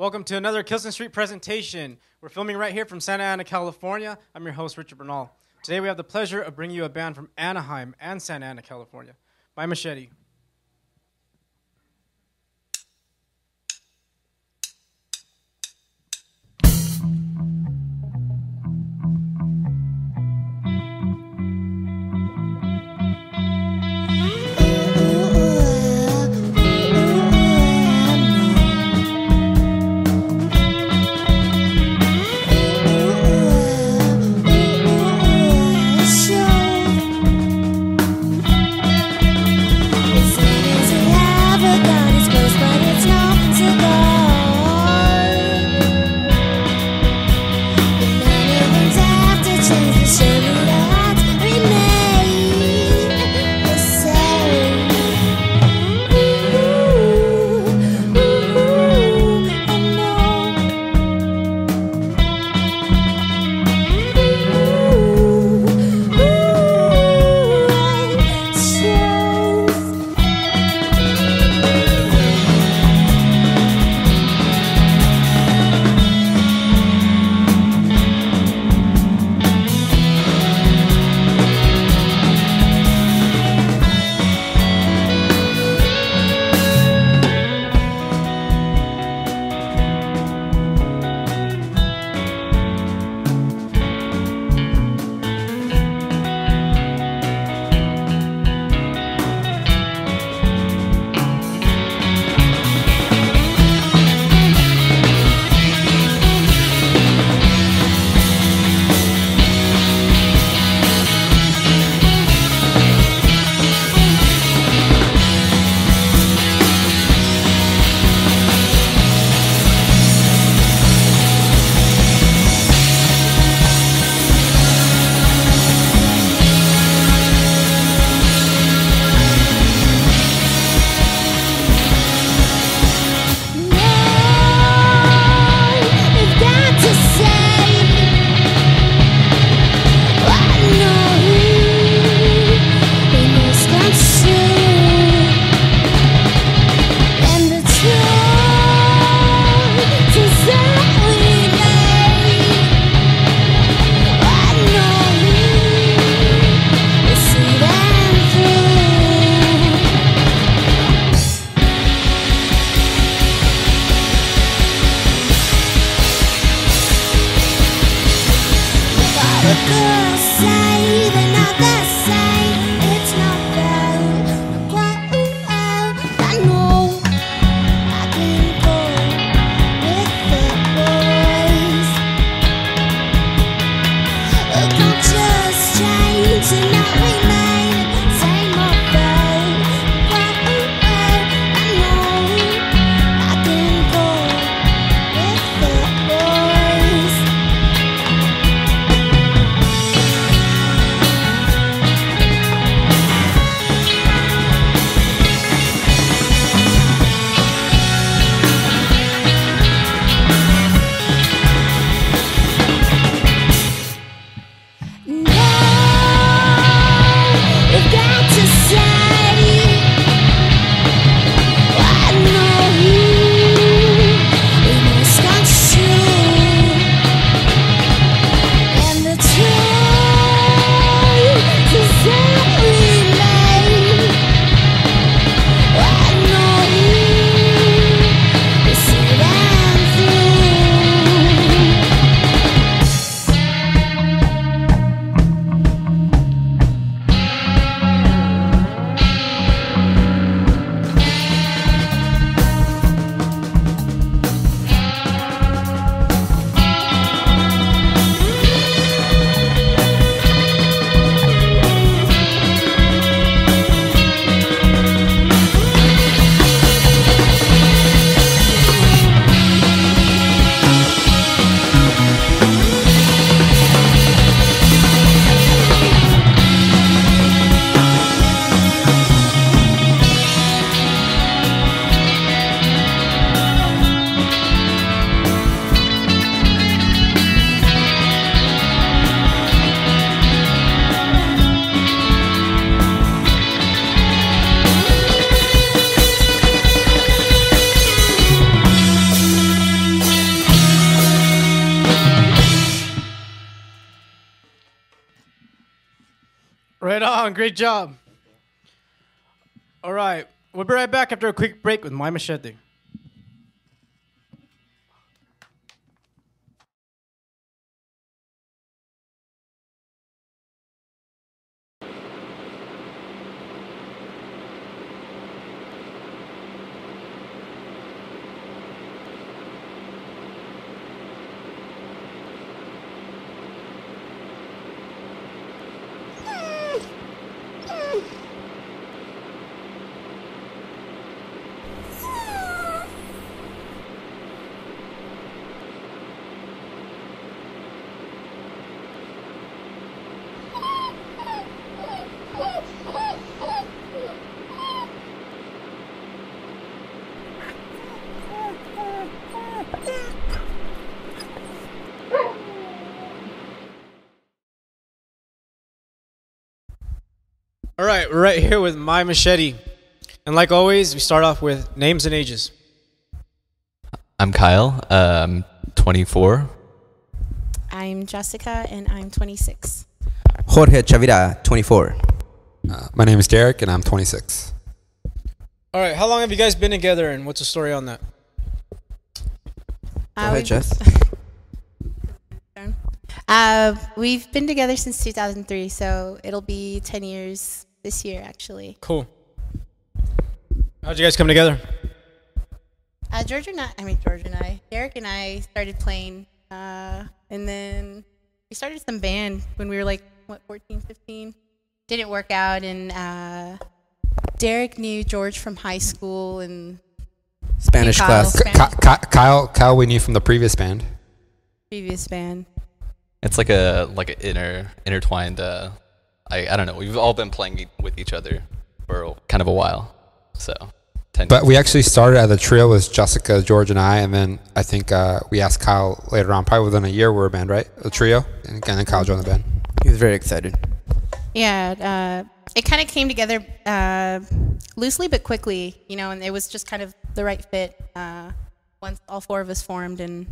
Welcome to another Kilson Street presentation. We're filming right here from Santa Ana, California. I'm your host, Richard Bernal. Today we have the pleasure of bringing you a band from Anaheim and Santa Ana, California. My Machete. Right on. Great job. All right. We'll be right back after a quick break with My Machete. All right, we're right here with My Machete. And like always, we start off with names and ages. I'm Kyle. I'm 24. I'm Jessica, and I'm 26. Jorge Chavira, 24. My name is Derek, and I'm 26. All right, how long have you guys been together, and what's the story on that? Go ahead, Jess. We've been together since 2003, so it'll be 10 years this year, actually. Cool. How'd you guys come together? Derek and I started playing, and then we started some band when we were like, 14, 15? Didn't work out, and Derek knew George from high school and Spanish class. Kyle, we knew from the previous band. Previous band. It's like a intertwined. I don't know. We've all been playing with each other for kind of a while, so. 10 But years. we actually started as a trio with Jessica, George, and I, and then I think we asked Kyle later on, probably within a year, we were a band, right? A trio, and then Kyle joined the band. He was very excited. Yeah, it kind of came together loosely but quickly, and it was just kind of the right fit once all four of us formed, and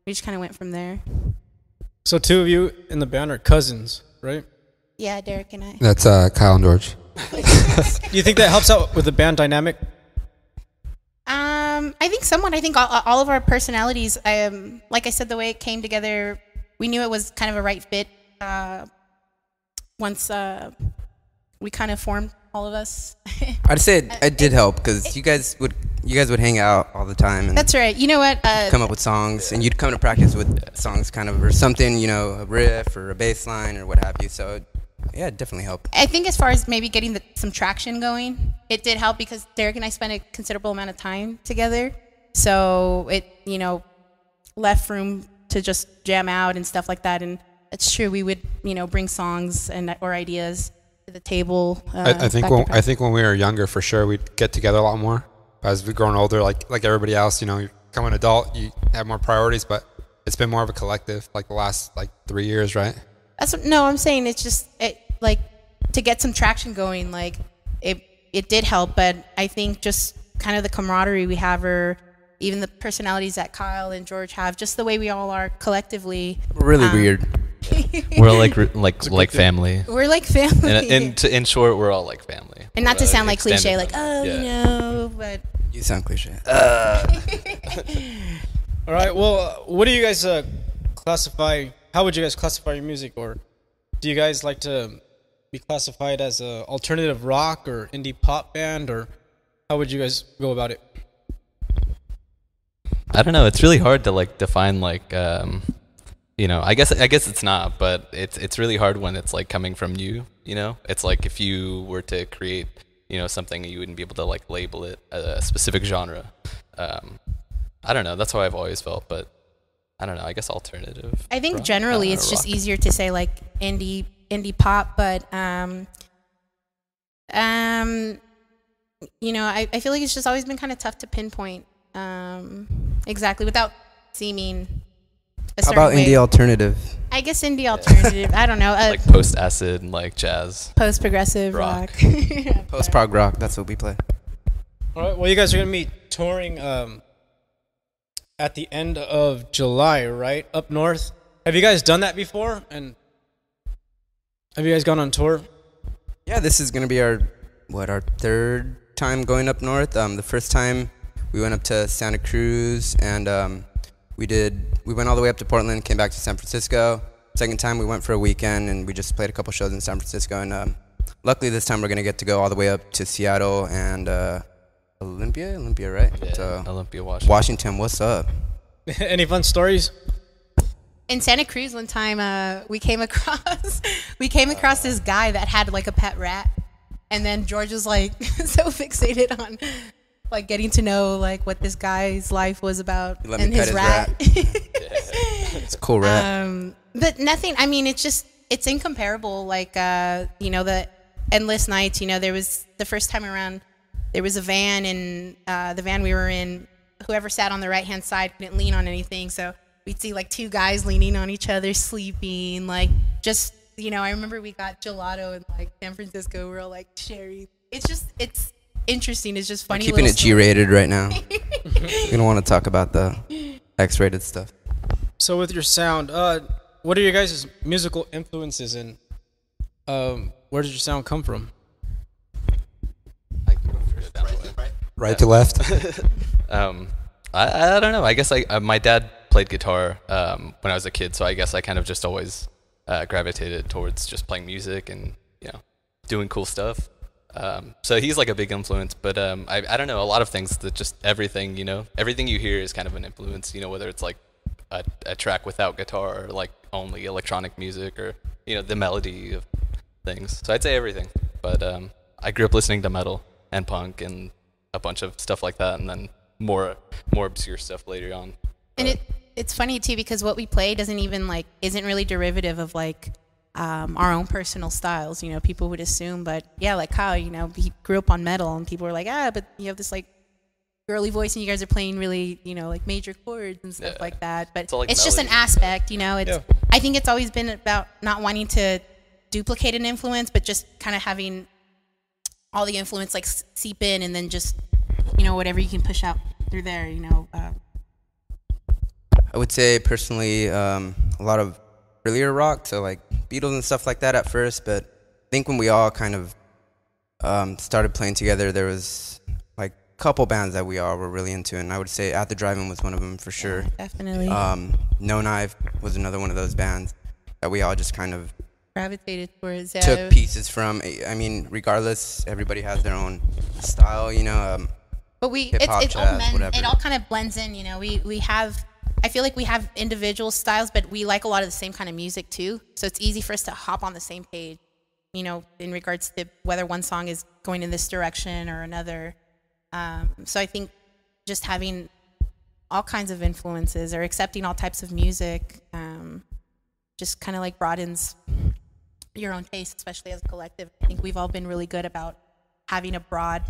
we just kind of went from there. So two of you in the band are cousins, right? Yeah, Derek and I. That's Kyle and George. Do you think that helps out with the band dynamic? I think somewhat. I think all of our personalities, like I said, the way it came together, we knew it was kind of a right fit once we kind of formed all of us. I'd say it did help because you guys would hang out all the time. And That's right. You know what? come up with songs, and you'd come to practice with songs, kind of, or something, a riff or a bass line or what have you. So, yeah, it definitely helped. I think as far as maybe getting some traction going, it did help because Derek and I spent a considerable amount of time together. So it, left room to just jam out and stuff like that. And it's true, we would, bring songs or ideas to the table. I think when we were younger, for sure, we'd get together a lot more. As we've grown older, like everybody else, you become an adult, you have more priorities, but it's been more of a collective, like the last 3 years, right? I'm saying it's just to get some traction going. It did help, but I think just kind of the camaraderie we have, or even the personalities that Kyle and George have, just the way we all are collectively. We're really weird. We're like family. We're like family. In short, we're all like family. And not to sound like cliche, family. but You sound cliche. All right, well, what do you guys classify? How would you guys classify your music? Or do you guys like to be classified as a alternative rock or indie pop band? Or how would you guys go about it? I don't know. It's really hard to define I guess it's not, but it's really hard when it's coming from you. It's like if you were to create something, you wouldn't be able to label it a specific genre. I don't know. That's how I've always felt, but I don't know. I guess alternative. I think generally it's just easier to say indie pop, but I feel like it's just always been kind of tough to pinpoint exactly without seeming a How certain about way. indie alternative? I guess indie alternative. I don't know. Post acid and jazz. Post progressive rock. Post prog rock. That's what we play. All right, well, you guys are going to be touring at the end of July, right? Up north. Have you guys done that before? And have you guys gone on tour? Yeah, this is gonna be our third time going up north. The first time we went up to Santa Cruz, and we went all the way up to Portland, came back to San Francisco. Second time we went for a weekend, and we just played a couple shows in San Francisco. And luckily this time we're gonna get to go all the way up to Seattle and Olympia, right? Yeah, So, Olympia, Washington. Washington, what's up? Any fun stories? In Santa Cruz one time, we came across this guy that had like a pet rat, and then George was like so fixated on like getting to know like what this guy's life was about and his rat. It's a cool rat. But nothing. I mean, it's incomparable. Like the endless nights. There was the first time around. There was a van, and the van we were in, whoever sat on the right hand side couldn't lean on anything, so we'd see like two guys leaning on each other, sleeping, like just, I remember we got gelato in like San Francisco. We were all like cherry. It's interesting. It's just funny. We're keeping it G-rated right now. We don't want to talk about the X-rated stuff. So with your sound, what are your guys' musical influences, and where does your sound come from? Right to left. I don't know. I guess my dad played guitar when I was a kid, so I guess I kind of just always gravitated towards just playing music and doing cool stuff. So he's like a big influence, but I don't know, a lot of things that just everything you hear is kind of an influence. Whether it's like a track without guitar or like only electronic music or the melody of things. So I'd say everything. But I grew up listening to metal and punk and a bunch of stuff like that, and then more obscure stuff later on. And it's funny too, because what we play isn't really derivative of like our own personal styles. People would assume, but yeah, like Kyle, he grew up on metal, and people were like, but you have this like girly voice, and you guys are playing really, like major chords and stuff like that. But it's just an aspect, I think it's always been about not wanting to duplicate an influence, but just kind of having all the influence like seep in, and then just whatever you can push out through there. I would say personally a lot of earlier rock, so like Beatles and stuff like that at first, but I think when we all kind of started playing together, there was like a couple bands that we all were really into, and I would say At the Drive-In was one of them for sure. Yeah, definitely. No Knife was another one of those bands that we all just kind of gravitated towards. Took pieces from. I mean, regardless, everybody has their own style, But it all kind of blends in, we have, I feel like we have individual styles, but we like a lot of the same kind of music too. So it's easy for us to hop on the same page, in regards to whether one song is going in this direction or another. So I think just having all kinds of influences or accepting all types of music just kind of like broadens your own taste, especially as a collective. I think we've all been really good about having a broad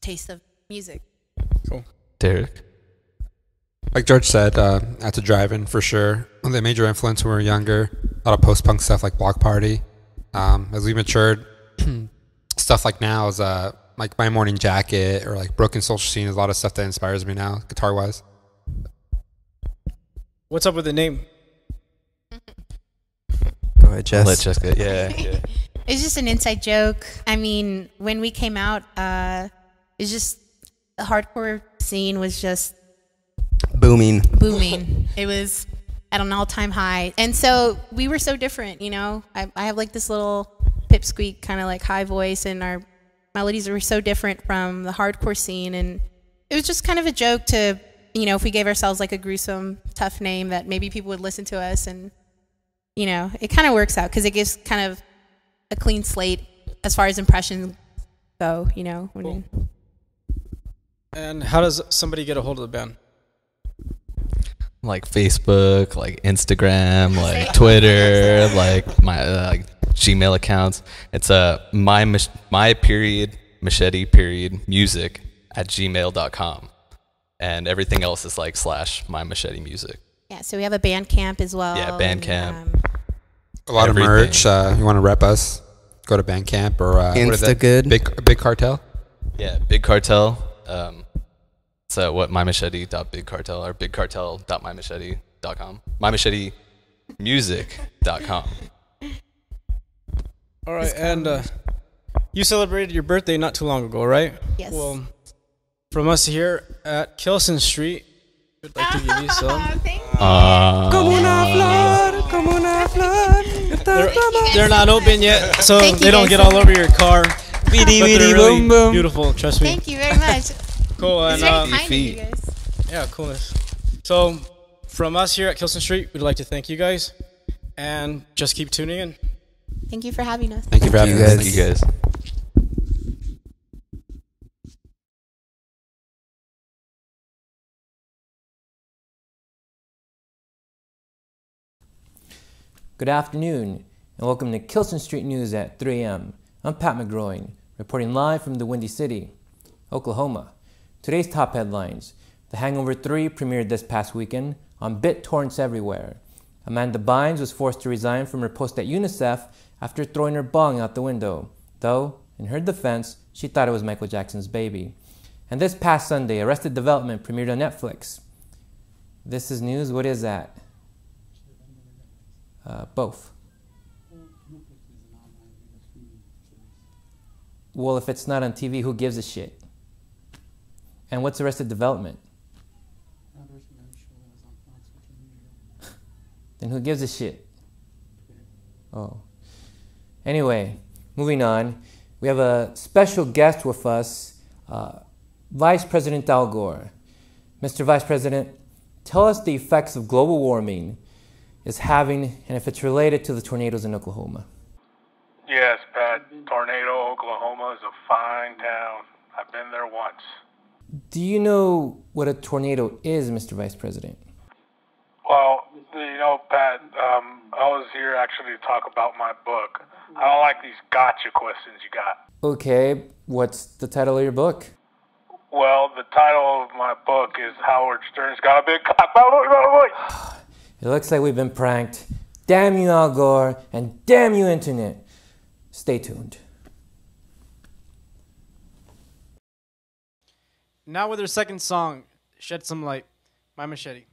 taste of music. Cool. Derek? Like George said, at the drive-in for sure. The major influence when we were younger, a lot of post-punk stuff like Block Party. As we matured, stuff like now is like My Morning Jacket or like Broken Social Scene is a lot of stuff that inspires me now, guitar-wise. What's up with the name? Go ahead, Jess. Let Jessica. Yeah. It's just an inside joke. I mean, when we came out, it's just the hardcore scene was just booming. It was at an all-time high, and so we were so different. I have like this little pipsqueak kind of like high voice, and our melodies were so different from the hardcore scene, and it was just kind of a joke to, if we gave ourselves like a gruesome, tough name, that maybe people would listen to us, and it kind of works out because it gives kind of a clean slate as far as impressions go. Cool. And how does somebody get a hold of the band? Like Facebook, like Instagram, like Twitter, like my Gmail accounts. It's my period machete period music at gmail.com, and everything else is like / my machete music. Yeah, so we have a Bandcamp as well. Yeah, Bandcamp. A lot of merch. You want to rep us? Go to Bandcamp or Instagood. Big Cartel. Yeah, Big Cartel. So mymachete.bigcartel or bigcartel.mymachete.com. Mymachetemusic.com. All right, and you celebrated your birthday not too long ago, right? Yes. Well, from us here at Kilson Street, we'd like to give you some. Thank you. They're not open yet, so Thank you they don't guys get so all over your car. But they're really boom, boom. beautiful, trust me. Thank you very much. Cool, It's and very kind of you guys. yeah, coolness. So, from us here at Kilson Street, we'd like to thank you guys, and just keep tuning in. Thank you for having us. Thank you for having us. Thank you guys. Good afternoon, and welcome to Kilson Street News at 3 a.m. I'm Pat McGroin, reporting live from the Windy City, Oklahoma. Today's top headlines. The Hangover 3 premiered this past weekend on BitTorrents everywhere. Amanda Bynes was forced to resign from her post at UNICEF after throwing her bong out the window, though, in her defense, she thought it was Michael Jackson's baby. And this past Sunday, Arrested Development premiered on Netflix. This is news. What is that? Both. Well, if it's not on TV, who gives a shit? And what's Arrested Development? Then who gives a shit? Oh. Anyway, moving on. We have a special guest with us, Vice President Al Gore. Mr. Vice President, tell us the effects of global warming is having and if it's related to the tornadoes in Oklahoma. Yes, Pat. Tornado, Oklahoma is a fine town. I've been there once. Do you know what a tornado is, Mr. Vice President? Well, you know, Pat, I was here actually to talk about my book. I don't like these gotcha questions you got. Okay, what's the title of your book? Well, the title of my book is Howard Stern's Got a Big Cock. It looks like we've been pranked. Damn you, Al Gore, and damn you, Internet. Stay tuned. Now with their second song, Shed Some Light, My Machete.